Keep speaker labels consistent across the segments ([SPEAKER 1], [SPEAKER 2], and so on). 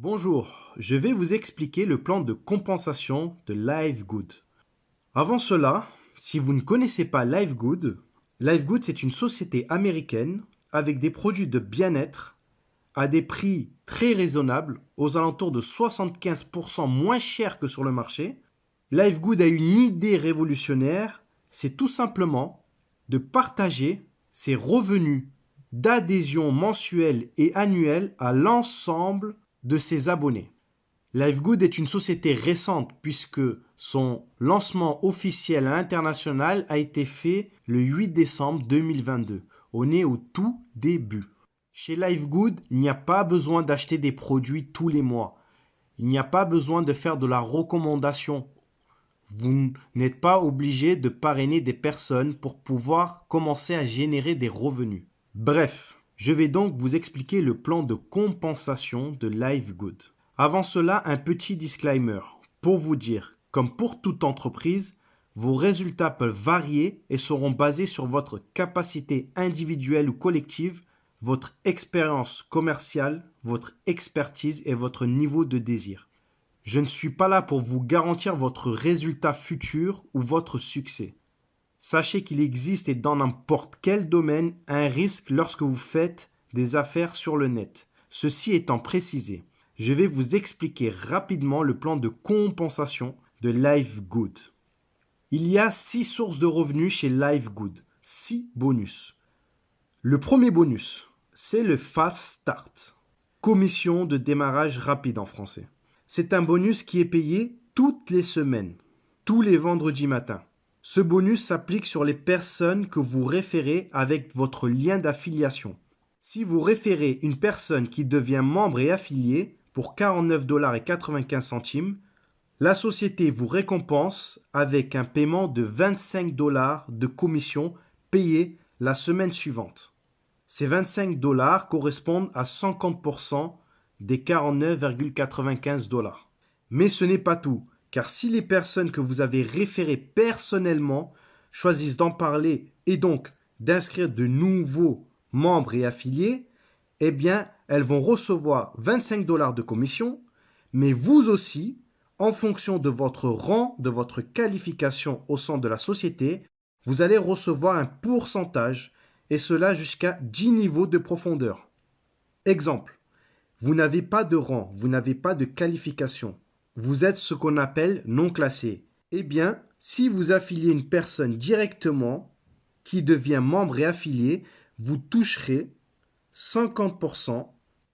[SPEAKER 1] Bonjour, je vais vous expliquer le plan de compensation de LiveGood. Avant cela, si vous ne connaissez pas LiveGood, LiveGood c'est une société américaine avec des produits de bien-être à des prix très raisonnables, aux alentours de 75% moins chers que sur le marché. LiveGood a une idée révolutionnaire, c'est tout simplement de partager ses revenus d'adhésion mensuelle et annuelle à l'ensemble de ses abonnés. LiveGood est une société récente puisque son lancement officiel à l'international a été fait le 8 décembre 2022. On est au tout début. Chez LiveGood, il n'y a pas besoin d'acheter des produits tous les mois. Il n'y a pas besoin de faire de la recommandation. Vous n'êtes pas obligé de parrainer des personnes pour pouvoir commencer à générer des revenus. Bref, je vais donc vous expliquer le plan de compensation de LiveGood. Avant cela, un petit disclaimer pour vous dire, comme pour toute entreprise, vos résultats peuvent varier et seront basés sur votre capacité individuelle ou collective, votre expérience commerciale, votre expertise et votre niveau de désir. Je ne suis pas là pour vous garantir votre résultat futur ou votre succès. Sachez qu'il existe et dans n'importe quel domaine un risque lorsque vous faites des affaires sur le net. Ceci étant précisé, je vais vous expliquer rapidement le plan de compensation de LiveGood. Il y a 6 sources de revenus chez LiveGood, 6 bonus. Le premier bonus, c'est le Fast Start, commission de démarrage rapide en français. C'est un bonus qui est payé toutes les semaines, tous les vendredis matins. Ce bonus s'applique sur les personnes que vous référez avec votre lien d'affiliation. Si vous référez une personne qui devient membre et affiliée pour 49,95 $, la société vous récompense avec un paiement de 25 $ de commission payée la semaine suivante. Ces 25 $ correspondent à 50% des 49,95 $. Mais ce n'est pas tout. Car si les personnes que vous avez référées personnellement choisissent d'en parler et donc d'inscrire de nouveaux membres et affiliés, eh bien, elles vont recevoir 25 $ de commission, mais vous aussi, en fonction de votre rang, de votre qualification au sein de la société, vous allez recevoir un pourcentage, et cela jusqu'à 10 niveaux de profondeur. Exemple, vous n'avez pas de rang, vous n'avez pas de qualification. Vous êtes ce qu'on appelle non classé. Eh bien, si vous affiliez une personne directement qui devient membre et affilié, vous toucherez 50%,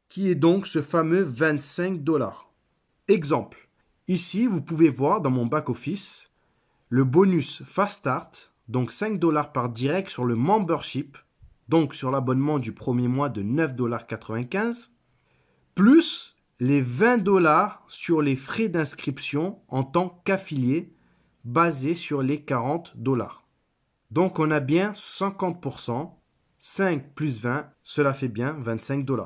[SPEAKER 1] qui est donc ce fameux 25 $. Exemple, ici vous pouvez voir dans mon back-office le bonus Fast Start, donc 5 $ par direct sur le membership, donc sur l'abonnement du premier mois de 9,95 $, plus les 20 $ sur les frais d'inscription en tant qu'affilié basés sur les 40 $. Donc on a bien 50%, 5 plus 20, cela fait bien 25 $.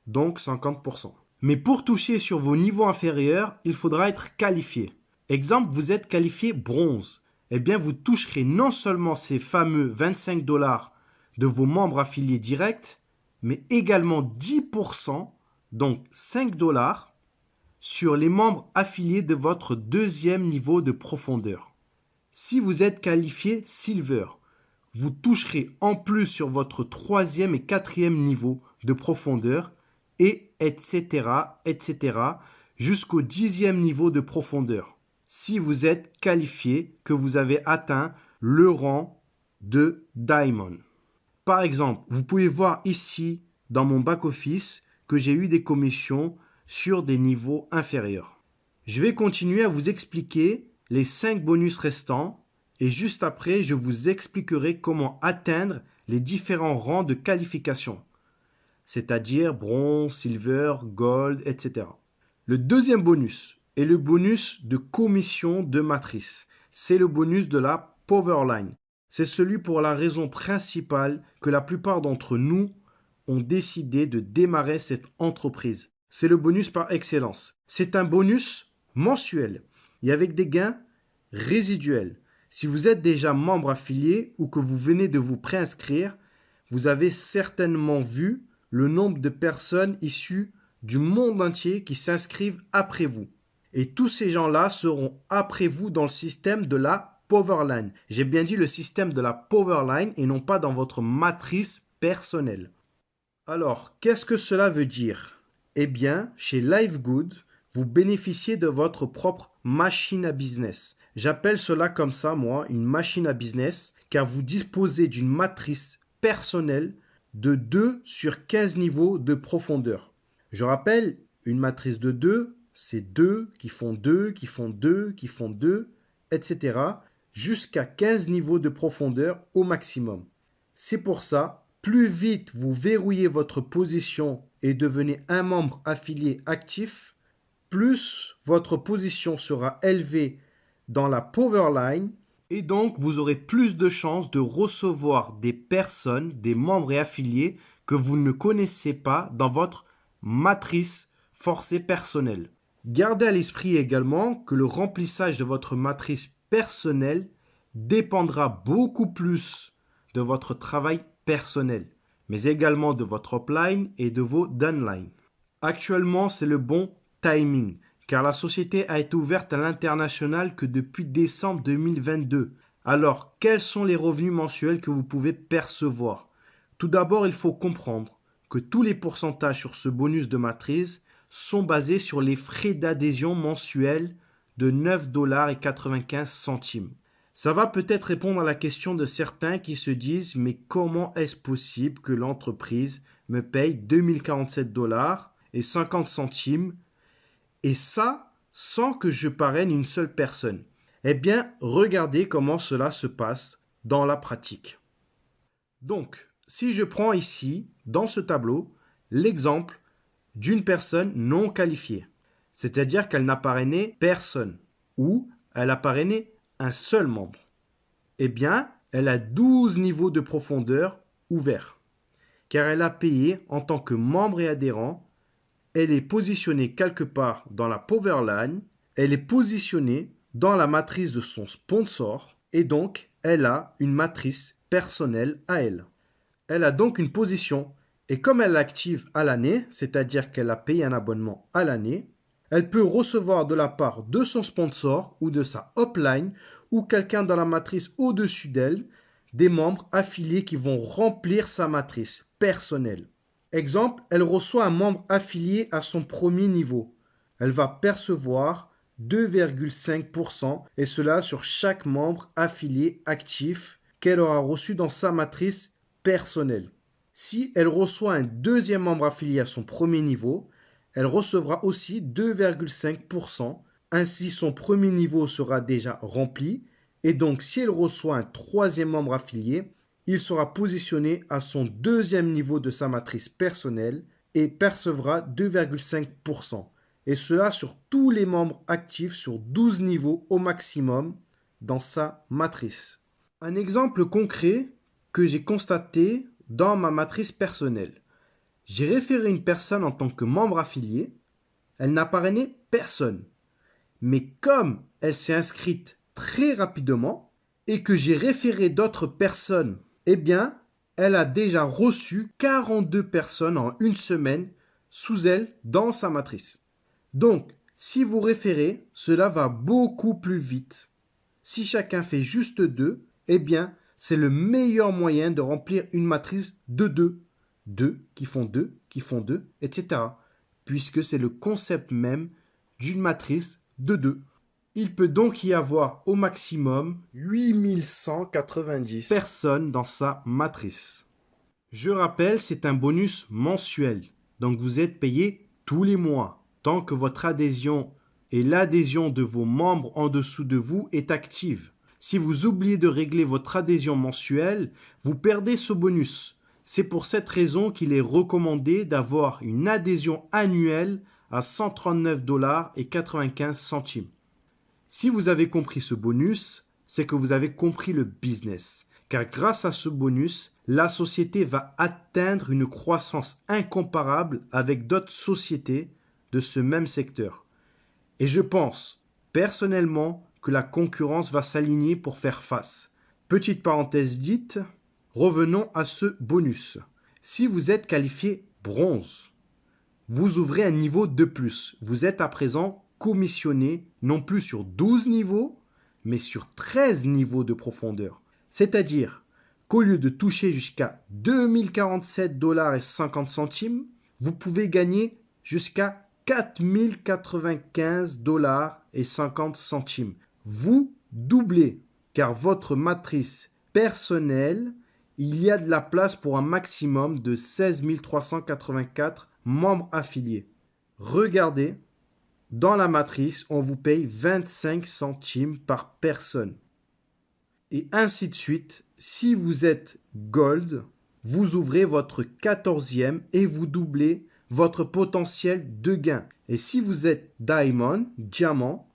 [SPEAKER 1] Donc 50%. Mais pour toucher sur vos niveaux inférieurs, il faudra être qualifié. Exemple, vous êtes qualifié bronze. Eh bien, vous toucherez non seulement ces fameux 25 $ de vos membres affiliés directs, mais également 10%, donc 5 $ sur les membres affiliés de votre deuxième niveau de profondeur. Si vous êtes qualifié Silver, vous toucherez en plus sur votre troisième et quatrième niveau de profondeur et etc. jusqu'au 10e niveau de profondeur. Si vous êtes qualifié, que vous avez atteint le rang de Diamond. Par exemple, vous pouvez voir ici dans mon back-office que j'ai eu des commissions sur des niveaux inférieurs. Je vais continuer à vous expliquer les 5 bonus restants et juste après, je vous expliquerai comment atteindre les différents rangs de qualification, c'est-à-dire bronze, silver, gold, etc. Le deuxième bonus est le bonus de commission de matrice. C'est le bonus de la Powerline. C'est celui pour la raison principale que la plupart d'entre nous ont décidé de démarrer cette entreprise. C'est le bonus par excellence. C'est un bonus mensuel et avec des gains résiduels. Si vous êtes déjà membre affilié ou que vous venez de vous préinscrire, vous avez certainement vu le nombre de personnes issues du monde entier qui s'inscrivent après vous. Et tous ces gens-là seront après vous dans le système de la Powerline. J'ai bien dit le système de la Powerline et non pas dans votre matrice personnelle. Alors, qu'est-ce que cela veut dire? Eh bien, chez LiveGood, vous bénéficiez de votre propre machine à business. J'appelle cela comme ça, moi, une machine à business, car vous disposez d'une matrice personnelle de 2 sur 15 niveaux de profondeur. Je rappelle, une matrice de 2, c'est 2 qui font 2, qui font 2, qui font 2, etc. jusqu'à 15 niveaux de profondeur au maximum. C'est pour ça, plus vite vous verrouillez votre position et devenez un membre affilié actif, plus votre position sera élevée dans la Powerline et donc vous aurez plus de chances de recevoir des personnes, des membres et affiliés que vous ne connaissez pas dans votre matrice forcée personnelle. Gardez à l'esprit également que le remplissage de votre matrice personnelle dépendra beaucoup plus de votre travail personnel, mais également de votre upline et de vos downlines. Actuellement, c'est le bon timing, car la société a été ouverte à l'international que depuis décembre 2022. Alors, quels sont les revenus mensuels que vous pouvez percevoir? Tout d'abord, il faut comprendre que tous les pourcentages sur ce bonus de matrice sont basés sur les frais d'adhésion mensuels de 9,95 $. Ça va peut-être répondre à la question de certains qui se disent « Mais comment est-ce possible que l'entreprise me paye 2047 $ et 50 centimes et ça sans que je parraine une seule personne ?» Eh bien, regardez comment cela se passe dans la pratique. Donc, si je prends ici, dans ce tableau, l'exemple d'une personne non qualifiée, c'est-à-dire qu'elle n'a parrainé personne ou elle a parrainé un seul membre, eh bien, elle a 12 niveaux de profondeur ouverts, car elle a payé en tant que membre et adhérent, elle est positionnée quelque part dans la Powerline, elle est positionnée dans la matrice de son sponsor, et donc, elle a une matrice personnelle à elle. Elle a donc une position, et comme elle l'active à l'année, c'est-à-dire qu'elle a payé un abonnement à l'année, elle peut recevoir de la part de son sponsor ou de sa upline ou quelqu'un dans la matrice au-dessus d'elle, des membres affiliés qui vont remplir sa matrice personnelle. Exemple, elle reçoit un membre affilié à son premier niveau. Elle va percevoir 2,5% et cela sur chaque membre affilié actif qu'elle aura reçu dans sa matrice personnelle. Si elle reçoit un deuxième membre affilié à son premier niveau, elle recevra aussi 2,5%. Ainsi, son premier niveau sera déjà rempli. Et donc, si elle reçoit un troisième membre affilié, il sera positionné à son deuxième niveau de sa matrice personnelle et percevra 2,5%. Et cela sur tous les membres actifs sur 12 niveaux au maximum dans sa matrice. Un exemple concret que j'ai constaté dans ma matrice personnelle. J'ai référé une personne en tant que membre affilié. Elle n'a parrainé personne. Mais comme elle s'est inscrite très rapidement et que j'ai référé d'autres personnes, eh bien, elle a déjà reçu 42 personnes en une semaine sous elle dans sa matrice. Donc, si vous référez, cela va beaucoup plus vite. Si chacun fait juste 2, eh bien, c'est le meilleur moyen de remplir une matrice de 2. 2 qui font 2, qui font 2, etc. Puisque c'est le concept même d'une matrice de 2. Il peut donc y avoir au maximum 8190 personnes dans sa matrice. Je rappelle, c'est un bonus mensuel. Donc vous êtes payé tous les mois, tant que votre adhésion et l'adhésion de vos membres en dessous de vous est active. Si vous oubliez de régler votre adhésion mensuelle, vous perdez ce bonus. C'est pour cette raison qu'il est recommandé d'avoir une adhésion annuelle à 139,95 $. Si vous avez compris ce bonus, c'est que vous avez compris le business. Car grâce à ce bonus, la société va atteindre une croissance incomparable avec d'autres sociétés de ce même secteur. Et je pense, personnellement, que la concurrence va s'aligner pour faire face. Petite parenthèse dite, revenons à ce bonus. Si vous êtes qualifié bronze, vous ouvrez un niveau de plus. Vous êtes à présent commissionné non plus sur 12 niveaux, mais sur 13 niveaux de profondeur. C'est-à-dire qu'au lieu de toucher jusqu'à 2047 dollars et 50 centimes, vous pouvez gagner jusqu'à 4095 dollars et 50 centimes. Vous doublez, car votre matrice personnelle, il y a de la place pour un maximum de 16 384 membres affiliés. Regardez, dans la matrice, on vous paye 25 centimes par personne. Et ainsi de suite, si vous êtes Gold, vous ouvrez votre 14e et vous doublez votre potentiel de gain. Et si vous êtes Diamond, Diamant,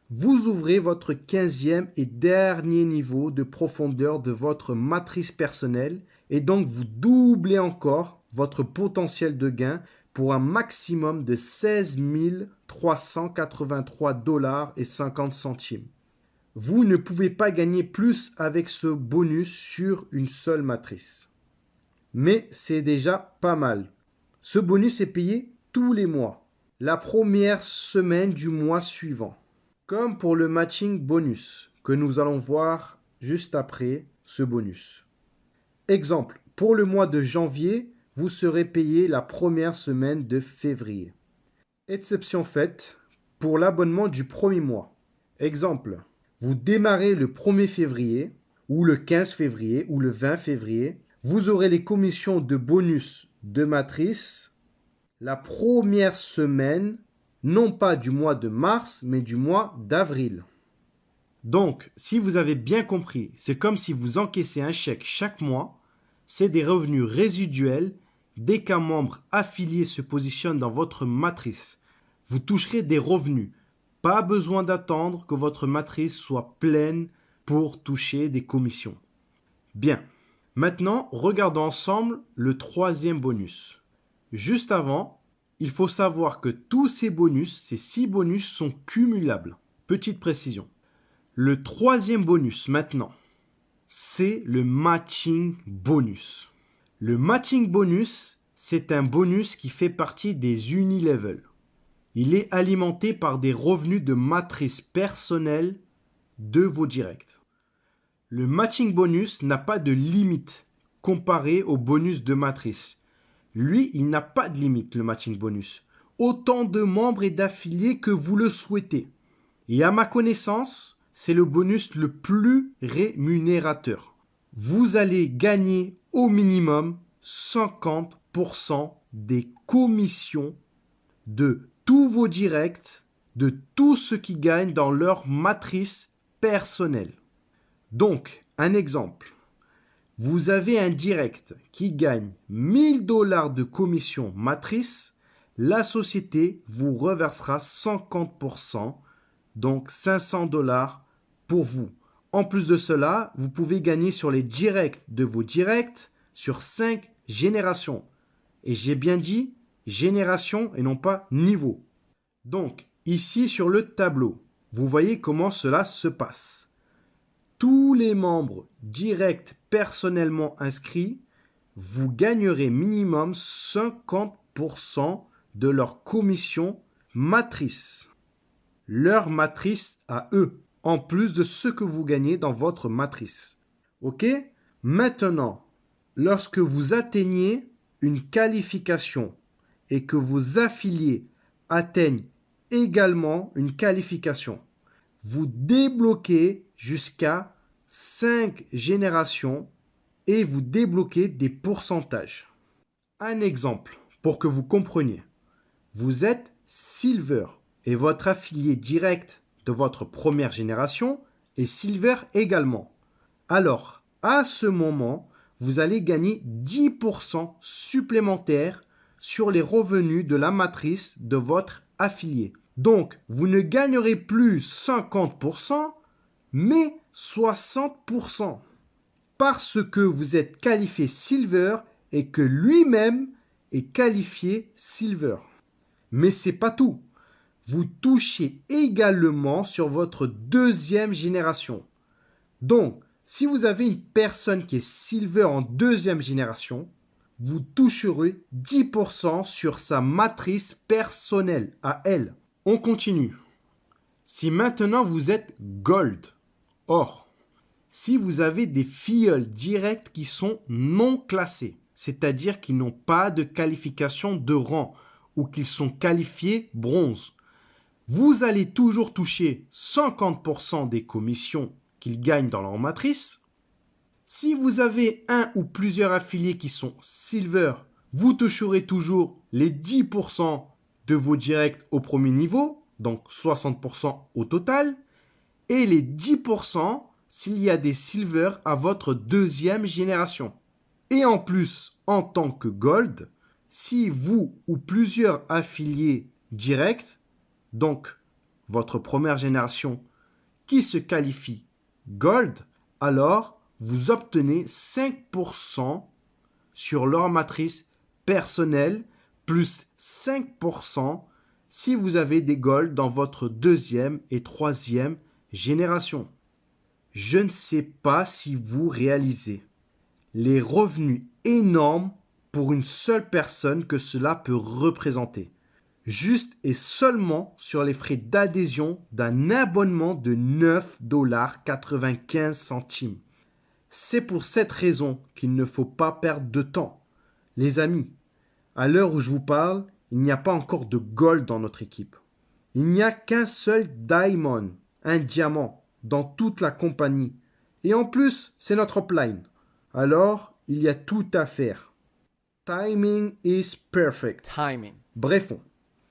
[SPEAKER 1] vous ouvrez votre 15e et dernier niveau de profondeur de votre matrice personnelle et donc vous doublez encore votre potentiel de gain pour un maximum de 16 383 dollars et 50 centimes. Vous ne pouvez pas gagner plus avec ce bonus sur une seule matrice. Mais c'est déjà pas mal. Ce bonus est payé tous les mois, la première semaine du mois suivant. Comme pour le matching bonus que nous allons voir juste après ce bonus. Exemple, pour le mois de janvier, vous serez payé la première semaine de février. Exception faite pour l'abonnement du premier mois. Exemple, vous démarrez le 1er février ou le 15 février ou le 20 février. Vous aurez les commissions de bonus de matrice la première semaine, non pas du mois de mars, mais du mois d'avril. Donc, si vous avez bien compris, c'est comme si vous encaissez un chèque chaque mois. C'est des revenus résiduels dès qu'un membre affilié se positionne dans votre matrice. Vous toucherez des revenus. Pas besoin d'attendre que votre matrice soit pleine pour toucher des commissions. Bien. Maintenant, regardons ensemble le troisième bonus. Juste avant, il faut savoir que tous ces bonus, ces 6 bonus sont cumulables. Petite précision. Le troisième bonus maintenant, c'est le matching bonus. Le matching bonus, c'est un bonus qui fait partie des unilevel. Il est alimenté par des revenus de matrice personnelle de vos directs. Le matching bonus n'a pas de limite comparé au bonus de matrice. Lui, il n'a pas de limite, le matching bonus. Autant de membres et d'affiliés que vous le souhaitez. Et à ma connaissance, c'est le bonus le plus rémunérateur. Vous allez gagner au minimum 50% des commissions de tous vos directs, de tous ceux qui gagnent dans leur matrice personnelle. Donc, un exemple. Vous avez un direct qui gagne 1000 dollars de commission matrice, la société vous reversera 50%, donc 500 dollars pour vous. En plus de cela, vous pouvez gagner sur les directs de vos directs sur 5 générations. Et j'ai bien dit génération et non pas niveau. Donc, ici sur le tableau, vous voyez comment cela se passe. Tous les membres directs personnellement inscrits, vous gagnerez minimum 50% de leur commission matrice. Leur matrice à eux, en plus de ce que vous gagnez dans votre matrice. Ok ? Maintenant, lorsque vous atteignez une qualification et que vos affiliés atteignent également une qualification, vous débloquez jusqu'à 5 générations et vous débloquez des pourcentages. Un exemple pour que vous compreniez. Vous êtes Silver et votre affilié direct de votre première génération est Silver également. Alors, à ce moment, vous allez gagner 10% supplémentaires sur les revenus de la matrice de votre affilié. Donc, vous ne gagnerez plus 50%, mais 60%. Parce que vous êtes qualifié Silver et que lui-même est qualifié Silver. Mais c'est pas tout. Vous touchez également sur votre deuxième génération. Donc, si vous avez une personne qui est Silver en deuxième génération, vous toucherez 10% sur sa matrice personnelle à elle. On continue. Si maintenant vous êtes Gold, or, si vous avez des filleuls directs qui sont non classés, c'est-à-dire qui n'ont pas de qualification de rang ou qu'ils sont qualifiés bronze, vous allez toujours toucher 50% des commissions qu'ils gagnent dans leur matrice. Si vous avez un ou plusieurs affiliés qui sont silver, vous toucherez toujours les 10% de vos directs au premier niveau, donc 60% au total, et les 10% s'il y a des silver à votre deuxième génération. Et en plus, en tant que gold, si vous ou plusieurs affiliés directs, donc votre première génération, qui se qualifie gold, alors vous obtenez 5% sur leur matrice personnelle plus 5% si vous avez des gold dans votre deuxième et troisième génération. Je ne sais pas si vous réalisez les revenus énormes pour une seule personne que cela peut représenter, juste et seulement sur les frais d'adhésion d'un abonnement de 9,95 $. C'est pour cette raison qu'il ne faut pas perdre de temps. Les amis, à l'heure où je vous parle, il n'y a pas encore de gold dans notre équipe. Il n'y a qu'un seul diamond, un diamant, dans toute la compagnie. Et en plus, c'est notre upline. Alors, il y a tout à faire. Timing is perfect.
[SPEAKER 2] Timing.
[SPEAKER 1] Bref,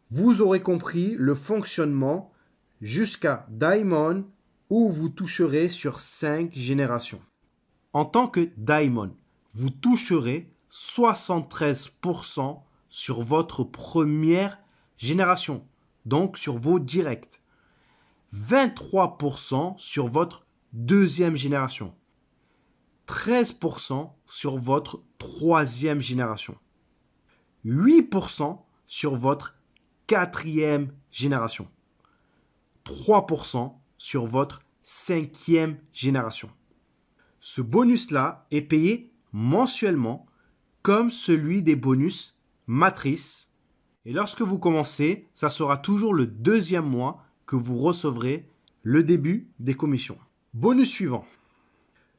[SPEAKER 1] vous aurez compris le fonctionnement jusqu'à Diamond où vous toucherez sur 5 générations. En tant que Diamond, vous toucherez 73% sur votre première génération, donc sur vos directs. 23% sur votre deuxième génération. 13% sur votre troisième génération. 8% sur votre quatrième génération. 3% sur votre cinquième génération. Ce bonus-là est payé mensuellement comme celui des bonus matrices. Et lorsque vous commencez, ça sera toujours le deuxième mois que vous recevrez le début des commissions. Bonus suivant.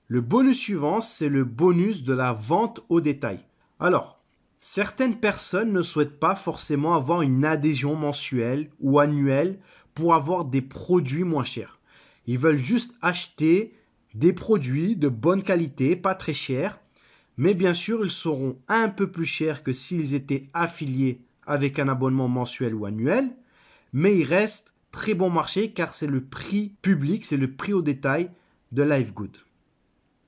[SPEAKER 1] Le bonus suivant, c'est le bonus de la vente au détail. Alors, certaines personnes ne souhaitent pas forcément avoir une adhésion mensuelle ou annuelle pour avoir des produits moins chers. Ils veulent juste acheter des produits de bonne qualité, pas très chers, mais bien sûr, ils seront un peu plus chers que s'ils étaient affiliés avec un abonnement mensuel ou annuel, mais ils restent très bon marché car c'est le prix public, c'est le prix au détail de LiveGood.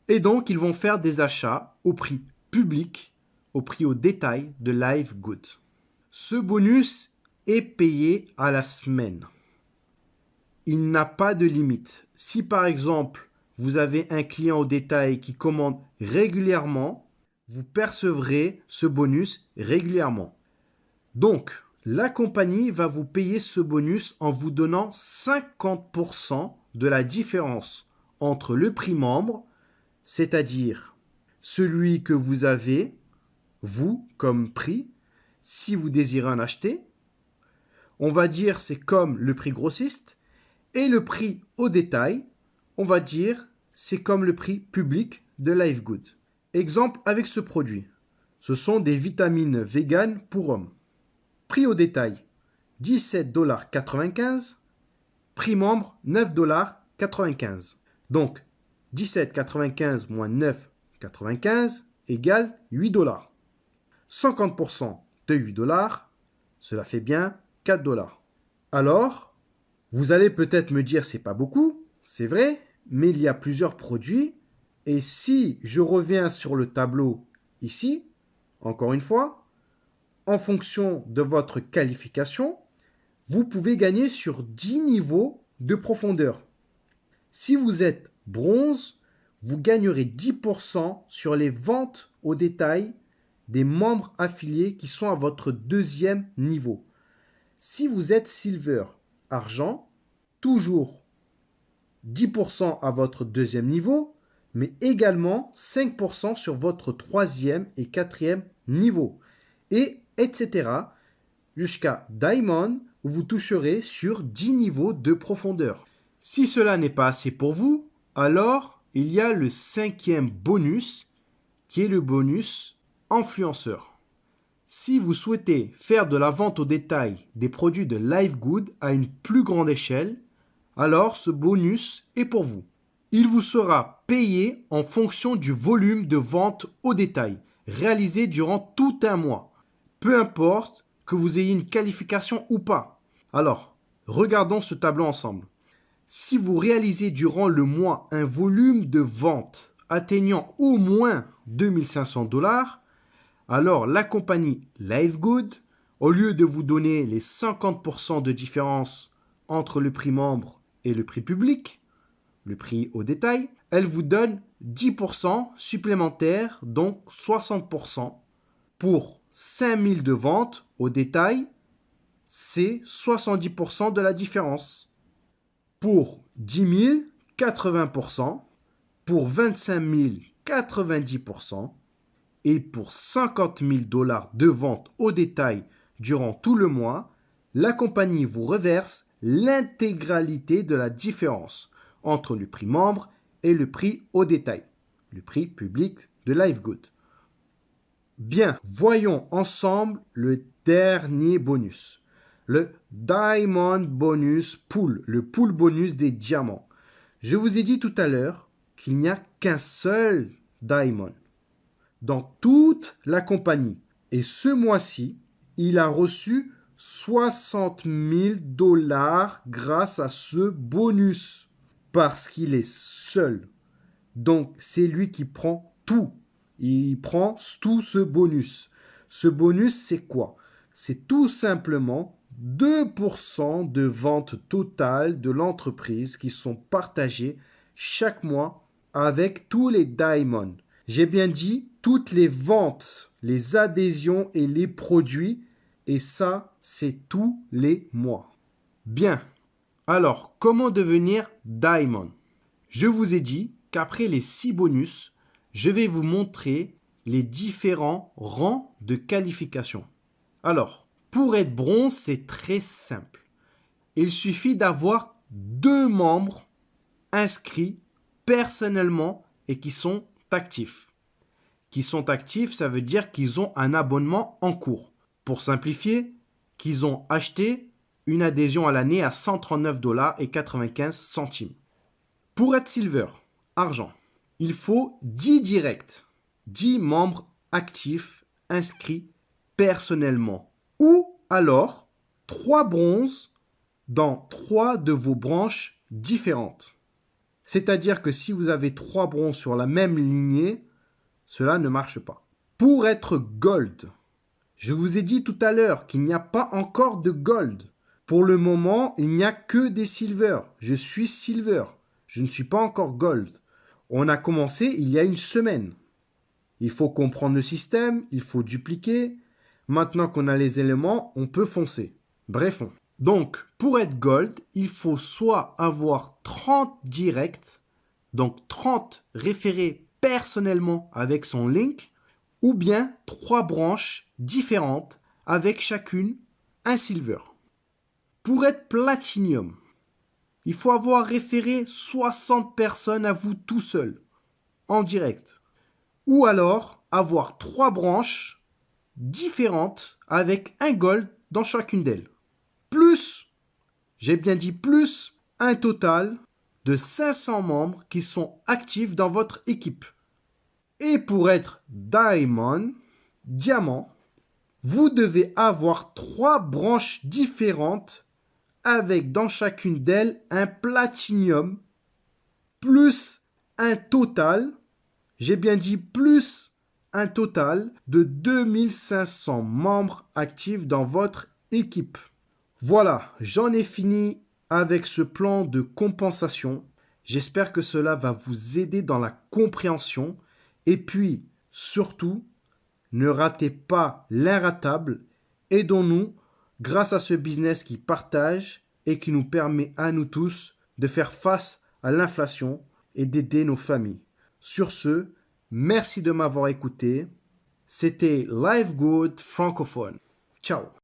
[SPEAKER 1] Et donc, ils vont faire des achats au prix public, au prix au détail de LiveGood. Ce bonus est payé à la semaine. Il n'a pas de limite. Si par exemple, vous avez un client au détail qui commande régulièrement, vous percevrez ce bonus régulièrement. Donc, la compagnie va vous payer ce bonus en vous donnant 50% de la différence entre le prix membre, c'est-à-dire celui que vous avez, vous, comme prix, si vous désirez en acheter. On va dire c'est comme le prix grossiste. Et le prix au détail, on va dire c'est comme le prix public de LiveGood. Exemple avec ce produit. Ce sont des vitamines véganes pour hommes. Prix au détail, 17,95 $. Prix membre, 9,95 $. Donc, 17,95 moins 9,95 égale 8 $. 50% de 8 $, cela fait bien 4 $. Alors, vous allez peut-être me dire c'est pas beaucoup, c'est vrai, mais il y a plusieurs produits. Et si je reviens sur le tableau ici, encore une fois, en fonction de votre qualification, vous pouvez gagner sur 10 niveaux de profondeur. Si vous êtes bronze, vous gagnerez 10% sur les ventes au détail des membres affiliés qui sont à votre deuxième niveau. Si vous êtes silver, argent, toujours 10% à votre deuxième niveau, mais également 5% sur votre troisième et quatrième niveau, et etc. jusqu'à Diamond où vous toucherez sur 10 niveaux de profondeur. Si cela n'est pas assez pour vous, alors il y a le 5e bonus qui est le bonus influenceur. Si vous souhaitez faire de la vente au détail des produits de LiveGood à une plus grande échelle, alors ce bonus est pour vous. Il vous sera payé en fonction du volume de vente au détail réalisé durant tout un mois, peu importe que vous ayez une qualification ou pas. Alors, regardons ce tableau ensemble. Si vous réalisez durant le mois un volume de vente atteignant au moins 2500 $, alors la compagnie LiveGood, au lieu de vous donner les 50% de différence entre le prix membre et le prix public, le prix au détail, elle vous donne 10% supplémentaires, donc 60%. Pour 5000 de vente au détail, c'est 70% de la différence. Pour 10 000, 80%. Pour 25 000, 90%. Et pour 50 000 $ de vente au détail durant tout le mois, la compagnie vous reverse l'intégralité de la différence entre le prix membre et le prix au détail, le prix public de LiveGood. Bien, voyons ensemble le dernier bonus, le Diamond Bonus Pool, le pool bonus des diamants. Je vous ai dit tout à l'heure qu'il n'y a qu'un seul Diamond dans toute la compagnie. Et ce mois-ci, il a reçu 60 000 $ grâce à ce bonus. Parce qu'il est seul. Donc, c'est lui qui prend tout. Il prend tout ce bonus. Ce bonus, c'est quoi? C'est tout simplement 2% de vente totale de l'entreprise qui sont partagées chaque mois avec tous les diamonds. J'ai bien dit toutes les ventes, les adhésions et les produits. Et ça, c'est tous les mois. Bien. Alors, comment devenir Diamond? Je vous ai dit qu'après les 6 bonus, je vais vous montrer les différents rangs de qualification. Alors, pour être bronze, c'est très simple. Il suffit d'avoir 2 membres inscrits personnellement et qui sont actifs. Qui sont actifs, ça veut dire qu'ils ont un abonnement en cours. Pour simplifier, qu'ils ont acheté une adhésion à l'année à 139,95 $. Pour être silver, argent, il faut 10 directs, 10 membres actifs inscrits personnellement. Ou alors 3 bronzes dans 3 de vos branches différentes. C'est-à-dire que si vous avez 3 bronzes sur la même lignée, cela ne marche pas. Pour être gold, je vous ai dit tout à l'heure qu'il n'y a pas encore de gold. Pour le moment, il n'y a que des silver. Je suis silver. Je ne suis pas encore gold. On a commencé il y a une semaine. Il faut comprendre le système, il faut dupliquer. Maintenant qu'on a les éléments, on peut foncer. Bref. Donc, pour être gold, il faut soit avoir 30 directs, donc 30 référés personnellement avec son link, ou bien 3 branches différentes avec chacune un silver. Pour être platinum, il faut avoir référé 60 personnes à vous tout seul, en direct. Ou alors avoir 3 branches différentes avec un gold dans chacune d'elles. Plus, j'ai bien dit plus, un total de 500 membres qui sont actifs dans votre équipe. Et pour être diamond, diamant, vous devez avoir 3 branches différentes avec dans chacune d'elles un platinium plus un total, j'ai bien dit plus un total de 2500 membres actifs dans votre équipe. Voilà, j'en ai fini avec ce plan de compensation. J'espère que cela va vous aider dans la compréhension. Et puis, surtout, ne ratez pas l'inratable. Aidons-nous grâce à ce business qui partage et qui nous permet à nous tous de faire face à l'inflation et d'aider nos familles. Sur ce, merci de m'avoir écouté. C'était Live Good francophone. Ciao.